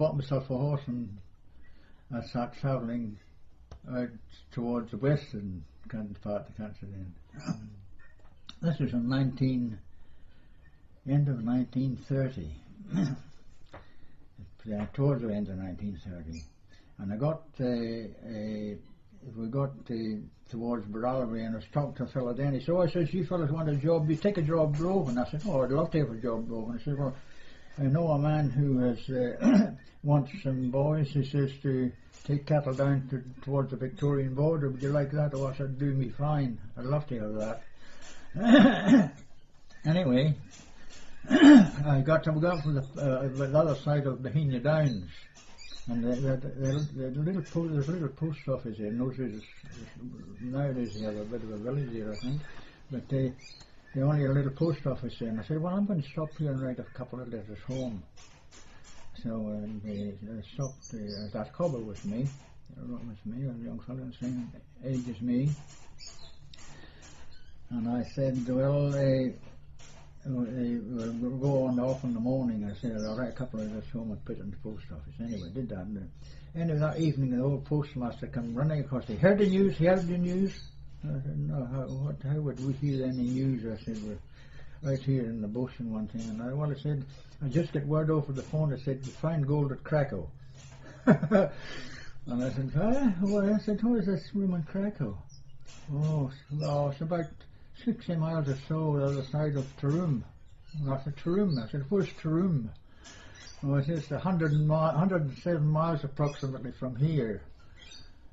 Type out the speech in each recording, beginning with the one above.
bought myself a horse and I started travelling out towards the western part of the country then. This was in end of 1930. Towards the end of 1930. And I got, we got towards Baralaway, and I was talking to a fellow then. He said, "Oh," I says, "you fellas want a job, you take a job roving." I said, "Oh, I'd love to have a job roving." He said, "Well, I know a man who has wants some boys," he says, "to take cattle down towards the Victorian border. Would you like that?" "Oh," I said, "Do me fine. I'd love to have that." Anyway, I got from the other side of Bohemia Downs, and there's a little post office there. Nowadays they have a bit of a village there, I think, but they only had a little post office there. And I said, "Well, I'm going to stop here and write a couple of letters home." So they stopped. That cover was me. A young fellow, the same age as me. And I said, "Well, we'll go on off in the morning." I said, "I'll write a couple of letters home and put it in the post office." Anyway, did that. Anyway, that evening, the old postmaster came running across. "He heard the news. He heard the news." I said, "No, how would we hear any news?" I said, "We're right here in the bush and one thing." And I said, "I just get word over the phone that said we find gold at Cracow." And I said, Well, I said, "Who is this room in Cracow?" Oh, it's about 60 miles or so the other side of Taroom." And I said, "Taroom?" I said, "Where's Taroom?" "Oh, it is 107 miles approximately from here,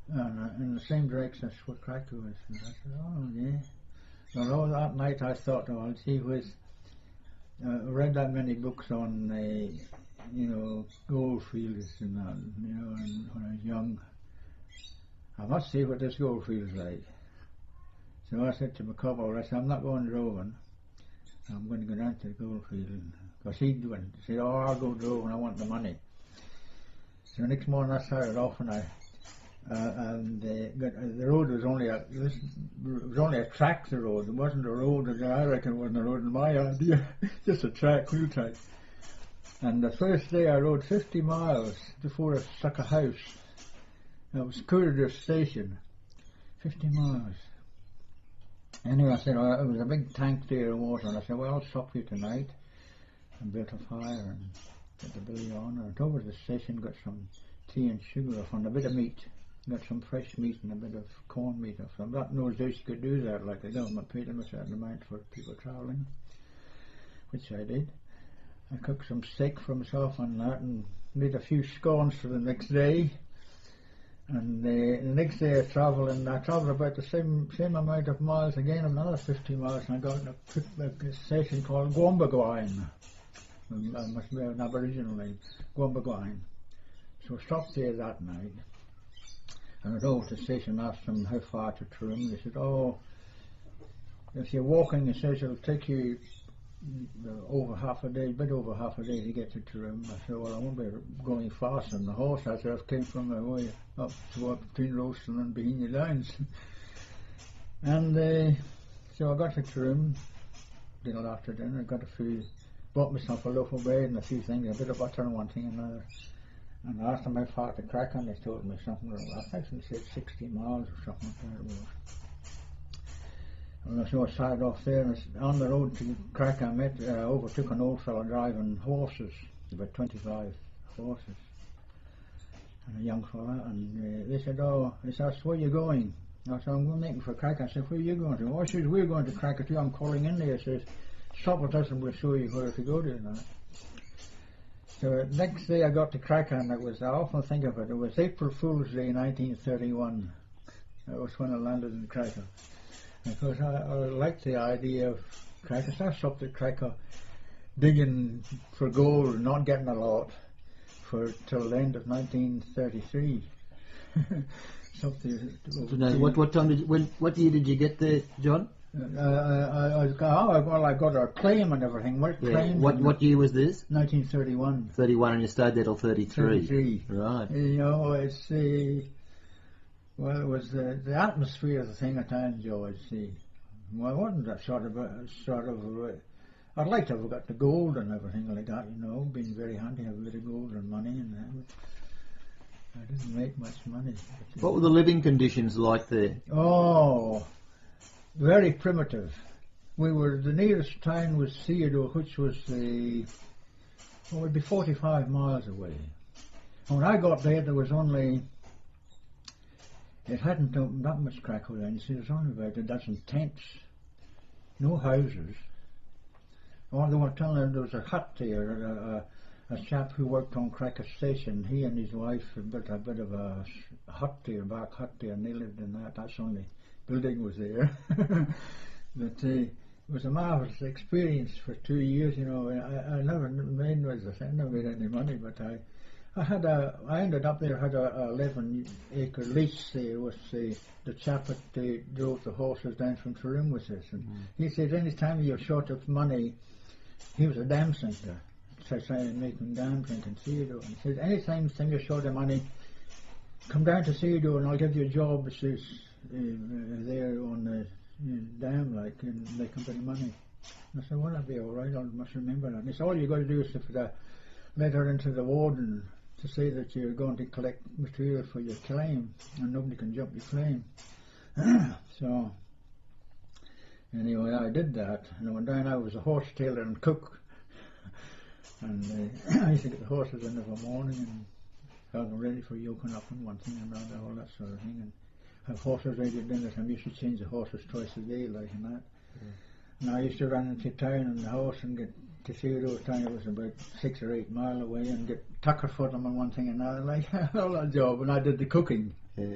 in the same direction as where Cracow is." And I said, "Oh, yeah." Well, that night I thought, I'll see I read that many books on, gold fields and that, and when I was young. I must see what this gold field's like. So I said to my couple, I said, "I'm not going droving. I'm going to go down to the gold field." Because he said, "Oh, I'll go droving, I want the money." So the next morning I started off, and the road was only a track. The road, it wasn't a road. I reckon it wasn't a road in my idea. Just a track, wheel track. And the first day I rode 50 miles before I struck a house. It was Courier Station. 50 miles. Anyway, I said, it was a big tank there of water, and I said, "Well, I'll stop here tonight," and built a fire and put the billy on, and went over to the station, got some tea and sugar off and a bit of meat. Got some fresh meat and a bit of corn meat off them. That knows you could do that, like the government paid them a certain amount for people travelling, which I did. I cooked some steak for myself and that, and made a few scones for the next day. And the next day I travelled about the same amount of miles again, another 50 miles, and I got in a station called Gwombegoyne. It must be an Aboriginal name, Gwombegoyne. So I stopped there that night. And I went over to the station and asked them how far to Taroom. They said, "Oh, if you're walking," it says, "it'll take you over half a day to get to Taroom." I said, "Well, I won't be going fast on the horse." I said, "I came from my way up between Roaston and Bohemia Downs." And so I got to Taroom, dinner after dinner. I bought myself a loaf of bread and a few things, a bit of butter and one thing and another. And I asked them how far to Cracow, and they told me something. I think they said 60 miles or something like that it was. And so I started off there, and on the road to Cracow I overtook an old fellow driving horses, about 25 horses, and a young fellow, and they said, "Oh," they asked, "Where are you going?" I said, "I'm going making for Cracow." I said, "Where are you going to?" "Oh," I said, "We're going to Cracow too. I'm calling in there." I says, "Stop with us and we'll show you where to go to." And that. So the next day I got to Cracow, and I often think of it was April Fool's Day 1931. That was when I landed in Cracow. Because I liked the idea of Cracow. So I stopped at Cracow digging for gold, not getting a lot, till the end of 1933. What year did you get there, John? I got our claim and everything. What year was this? 1931. 31, and you stayed there till 33. 33. Right. It's it was the atmosphere of the thing that I enjoyed. See, well, it wasn't that sort of. I'd like to have got the gold and everything like that. Being very handy, have a bit of gold and money and that. I didn't make much money. What were the living conditions like there? Oh, very primitive. The nearest town was Theodore, which was it would be 45 miles away. When I got there was only, it hadn't opened that much Cracow then. You see, there was only about a dozen tents, no houses. Oh, they were telling them there was a hut there, a chap who worked on Cracow Station. He and his wife built a bit of a hut there, back hut there, and they lived in that. That's the only building was there. But it was a marvellous experience for 2 years. You know, I never made, as I said, never made any money, but I ended up there, had a 11-acre lease there with the chap that drove the horses down from Turin with us. And he said any time you're short of money, he was a dam sinker, so making dam drink in Theodore. And he said any time you're short of money, come down to Theodore and I'll give you a job there on the dam, like, and make a bit of money. And I said, well, that'll be all right, I must remember that. And he said, all you got to do is to put a letter into the warden to say that you're going to collect material for your claim, and nobody can jump your claim. So, anyway, I did that, and I went down. I was a horse tailor and cook, and I used to get the horses in every morning and have them ready for yoking up and one thing and another, all that sort of thing, and have horses ready at dinner time. I used to change the horses twice a day, like and that. And I used to run into town on the horse and get to Theodore town. It was about 6 or 8 miles away, and get tucker for them and one thing and another, like all that job. And I did the cooking.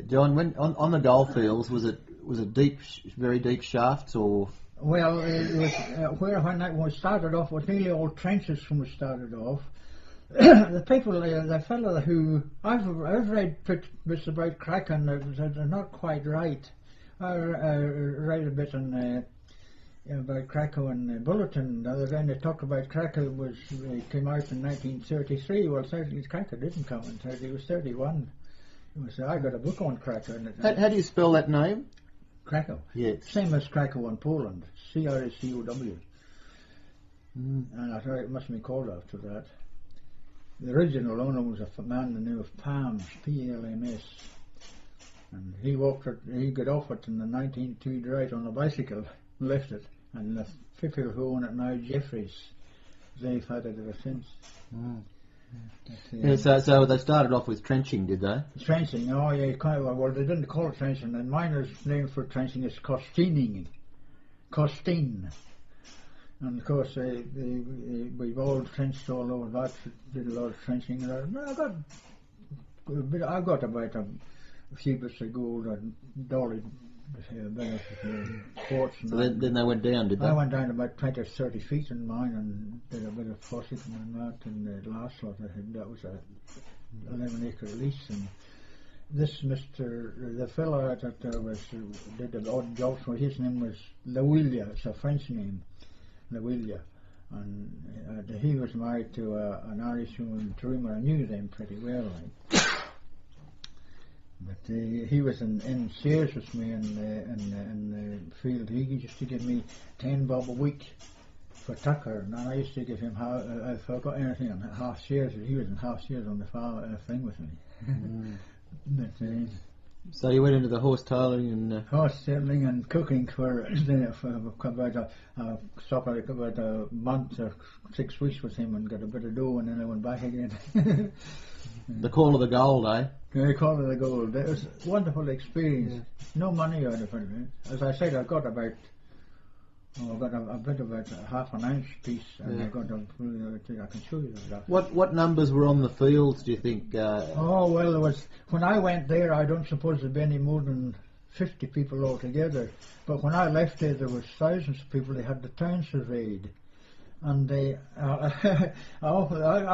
John, when on the goldfields, was it deep, very deep shafts, or? Well, it was when we started off, it was nearly all trenches when we started off. The people, the fellow who I've read bits about Cracow, and they're not quite right. I read a bit on about Cracow and Bulletin the other day. They talked about Cracow came out in 1933. Well, certainly Cracow didn't come in 30. It was 31. I got a book on Cracow. How do you spell that name? Cracow. Yes. Same as Cracow in Poland. Cracow. And I thought it must have been called after that. The original owner was a man in the name of Palms, P-L-M-S. And he got off it in the 1902 right on a bicycle, left it. And the people who own it now, Jeffries, they've had it ever since. So they started off with trenching, did they? Trenching, oh yeah, well they didn't call it trenching, and miner's name for trenching is costining. Costine. And of course we've all trenched all over that, did a lot of trenching. I got about a few bits of gold and dolly quartz. So then they went down, did they? I went down about 20 or 30 feet in mine and did a bit of fossing and that, and the last lot I had, that was a 11-acre lease. And this the fellow that did the odd jobs for, his name was Wilya, it's a French name, Wilya. And he was married to an Irish woman, Terima. I knew them pretty well, like. But he was in shares with me in the field. He used to give me 10 bob a week for tucker, and I used to give him if I got anything on half shares. He was in half shares on the farm thing with me. But, so you went into the horse tailoring and horse tailoring and cooking for about about a month or 6 weeks with him, and got a bit of dough, and then I went back again. The call of the gold, eh? The call of the gold. It was a wonderful experience. Yeah. No money out of it. As I said, I got a bit about half an ounce piece, and I got I can show you that. What numbers were on the fields, do you think? Oh well, there was, when I went there, I don't suppose there'd be any more than 50 people altogether. But when I left there was thousands of people. They had the town surveyed. And I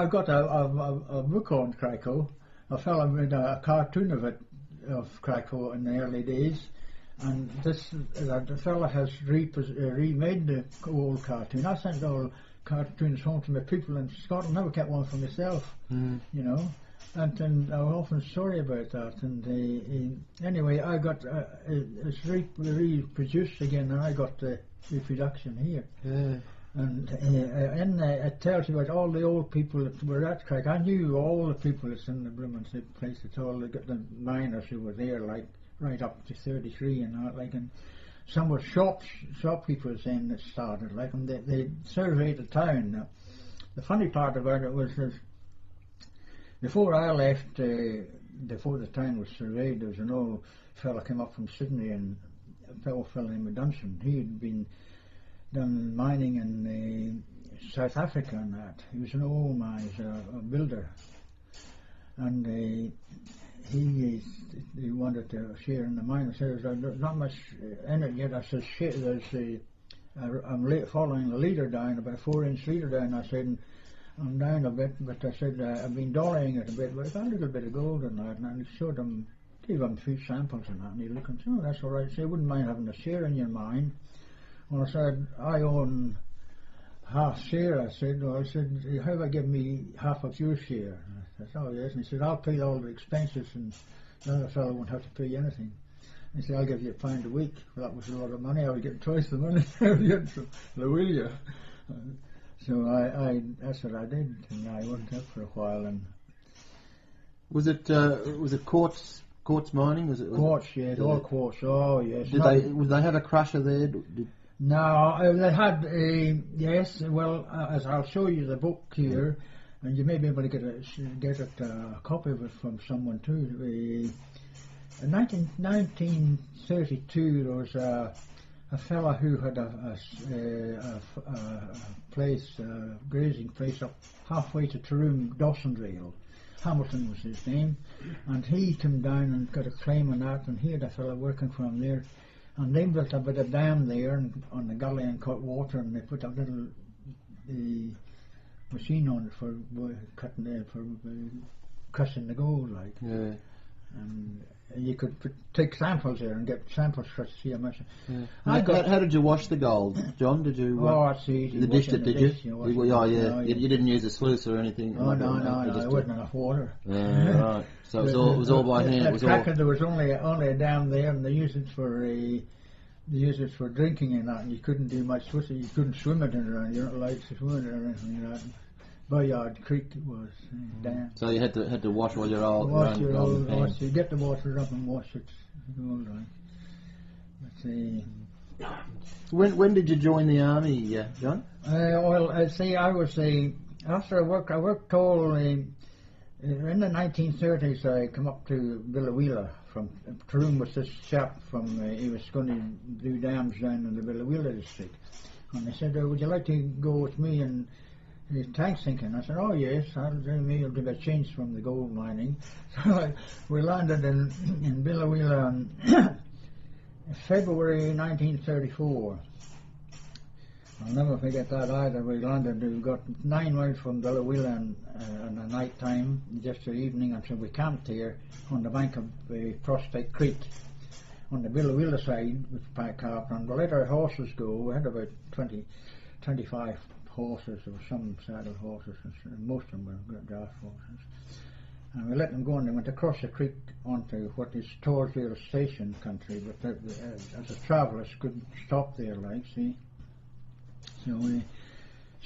got a book on Cracow. A fellow made a cartoon of Cracow in the early days, and the fellow has remade the old cartoon. I sent all cartoons home to my people in Scotland. Never kept one for myself, you know. And I was often sorry about that. And anyway, I got it's reproduced again, and I got the reproduction here. And it tells you about all the old people that were at Cracow. I knew all the people that's in the blooming place at all. They got the miners who were there, like right up to 33 and that, like, and some were shopkeepers then that started, like, and they surveyed the town. Now, the funny part about it was that before I left, before the town was surveyed, there was an old fella came up from Sydney, and a old fella named Dunson. He had been done mining in South Africa and that. He was an old man, he was a builder, and he wanted to share in the mine. I said, there's not much in it yet. I said, shit, I'm following the leader down, about a 4-inch leader down. I said, and I'm down a bit, but I said, I've been dollying it a bit, but I got a little bit of gold in that, and I showed him, gave him a few samples and that, and he looked and said, oh, that's all right. So you wouldn't mind having a share in your mine. Well, I said, I own half share. I said, how about give me half of your share? And I said, oh yes. And he said, I'll pay all the expenses, and the other fellow won't have to pay anything. He said, I'll give you £1 a week. Well, that was a lot of money. I was getting twice the money I was getting from Wilya. So that's what I did, and I worked out for a while. And was it quartz mining? Was it quartz? Yes, all quartz. Oh yes. Did they have a crusher there? No, they had yes. Well, as I'll show you the book here, and you may be able to get a copy of it from someone too. In 1932, there was a fella who had a place, grazing place up halfway to Taroom, Dawsonville. Hamilton was his name, and he came down and got a claim on that, and he had a fella working for him there, and they built a bit of dam there on the gully and caught water, and they put a little machine on it for crushing the gold, like. Yeah. And you could take samples there and get samples for to see how much. Yeah. How did you wash the gold, John? Did you? It's easy. You dished it, did you? Yeah. You didn't use a sluice or anything. No, there wasn't enough water. Yeah, right. So it was all by hand. There was only a dam there, and they used it for drinking and that. And you couldn't do much with it. You couldn't swim it in around. You're not allowed to swim it or anything like that. Bayard Creek it was dam. So you had to wash all your old. You get the water up and wash it. All right. When did you join the army, John? I was after I worked all in the 1930s. I come up to Billawheeler from Taroom was this chap from he was going to do dams down in the Billawheeler district, and they said, would you like to go with me and tank sinking? I said, oh yes, that'll do me a bit of change from the gold mining. So we landed in Billawheeler on February 1934. I'll never forget that either. We landed, we got 9 miles from Billawheeler in the night time, just the evening, until we camped here on the bank of Prospect Creek on the Billawheeler side with Cracow, and we let our horses go. We had about 25 horses. There were some saddle horses, and most of them were draft horses. And we let them go, and they went across the creek onto what is Torsdale Station country, but as the travellers couldn't stop there, like, see. So we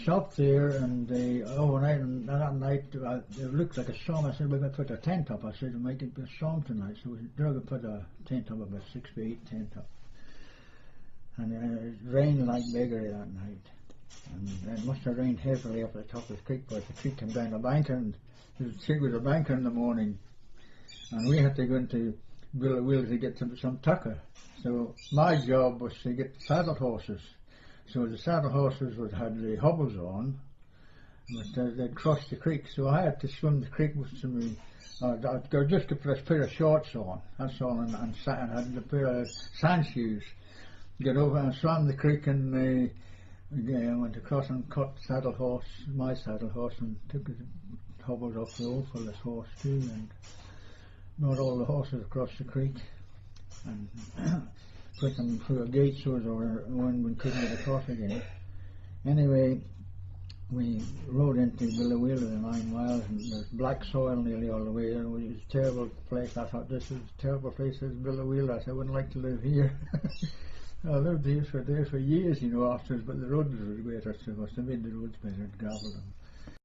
stopped there, and overnight, and that night it looked like a storm. I said, we're going to put a tent up. I said, it might be a storm tonight. So we drove and put a tent up, about 6 by 8 tent up. And it rained like beggarly that night. And it must have rained heavily up at the top of the creek, but the creek came down the banker, and there was a banker in the morning, and we had to go into Billawheeler to get some tucker. So my job was to get saddle horses. So the saddle horses had the hobbles on, but they'd cross the creek, so I had to swim the creek with some. I'd go just to put a pair of shorts on, that's all, and had a pair of sand shoes. Get over and swam the creek, and I went across and caught my saddle horse, and took the hobbles off the old fella's horse too, and brought all the horses across the creek, and put them through a gate so when we couldn't get across again. Anyway, we rode into Billawheeler the 9 miles, and there's black soil nearly all the way. It was a terrible place. I thought, this is a terrible place, this is Billawheeler. I said, I wouldn't like to live here. I lived there for years, afterwards, but the roads were better, so they must have made the roads better and gravelled them.